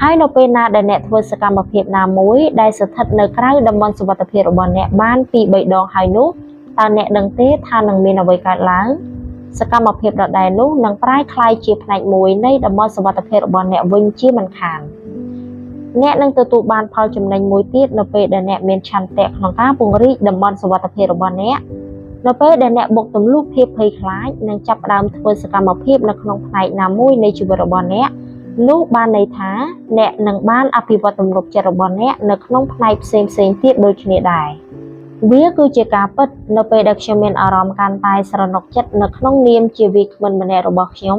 ហើយនៅពេលណាដែលអ្នកធ្វើសកម្មភាពណាមួយដែលស្ថិតនៅក្រៅតំបន់សុវត្ថិភាពរបស់អ្នកបានពី3ដងហើយនោះតើអ្នកដឹងទេថានឹងមានអ្វីកើតឡើងសកម្មភាពដដែលនោះនឹងប្រែក្លាយជាផ្នែកមួយនៃតំបន់សុវត្ថិភាពរបស់អ្នកវិញជាមិនខានអ្នកនឹងទទួលបានផលចំណេញមួយទៀតនៅពេលដែលអ្នកមានឆន្ទៈក្នុងការពង្រីកតំបន់សុវត្ថិភាពរបស់អ្នកនៅពេលដែលអ្នកបុកទម្លុះភាពភ័យខ្លាចនិងចាប់ផ្ដើមធ្វើសកម្មភាពនៅក្នុងផ្នែកណាមួយនៃជីវិតរបស់អ្នកនោះបានន័យថាអ្នកនឹងបានអភិវឌ្ឍទំនុកចិត្តរបស់អ្នកនៅក្នុងផ្នែកផ្សេងៗទៀតដូចគ្នាដែរវាគឺជាការពិតនៅពេលដែលខ្ញុំមានអារម្មណ៍កាន់តែស្រណុកចិត្តនៅក្នុងនាមជាវាគ្មិនម្នាក់របស់ខ្ញុំ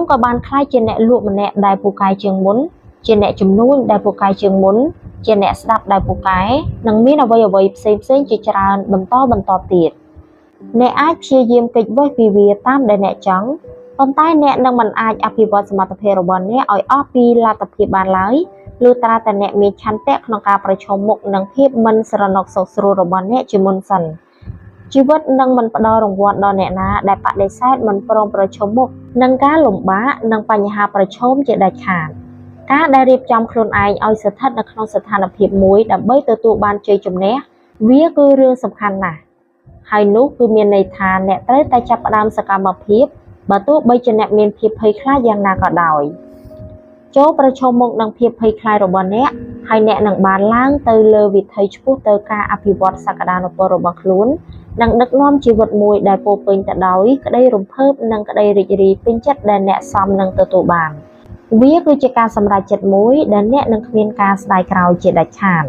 ក៏បានក្លាយជាអ្នកលក់ម្នាក់ដែលពូកែជាងមុនជាអ្នកជំនួញដែលពូកែជាងមុនជាអ្នកស្ដាប់ដែលពូកែនិងមានអ្វីៗផ្សេងៗជាច្រើនបន្តទៀតអ្នកអាចព្យាយាមគេចវេះពីវាតាមដែលអ្នកចង់ប៉ុន្តែអ្នកនឹងមិនអាចអភិវឌ្ឍសមត្ថភាពរបស់អ្នកឲ្យអស់ពីលទ្ធភាពបានឡើយលុះត្រាតែអ្នកមានឆន្ទៈក្នុងការប្រឈមមុខនឹងភាពមិនស្រណុកសុខស្រួលរបស់អ្នកជាមុនសិនជីវិតនឹងមិនផ្ដល់រង្វាន់ដល់អ្នកណាដែលបដិសេធមិនព្រមប្រឈមមុខនឹងការលំបាកនិងបញ្ហាប្រឈមជាដាច់ខាតការដែលរៀបចំខ្លួនឯងឲ្យស្ថិតនៅក្នុងស្ថានភាពមួយដើម្បីទទួលបានជ័យជំនះវាគឺរឿងសំខាន់ណាស់ហើយនោះគឺមានន័យថាអ្នកត្រូវតែចាប់ផ្ដើមសកម្មភាពបើទោះបីជាអ្នកមានភាពភ័យខ្លាចយ៉ាងណាក៏ដោយចូលប្រឈមមុខនឹងភាពភ័យខ្លាចរបស់អ្នកហើយអ្នកនឹងបានឡើងទៅលើវិថីឆ្ពោះទៅការអភិវឌ្ឍសក្តានុពលរបស់ខ្លួននិងដឹកនាំជីវិតមួយដែលពោរពេញទៅដោយក្តីរំភើបនិងក្តីរីករាយពេញចិត្តដែលអ្នកសមនឹងទទួលបានវាគឺជាការសម្រេចចិត្តមួយដែលអ្នកនឹងគ្មានការស្ដាយក្រោយជាដាច់ខាត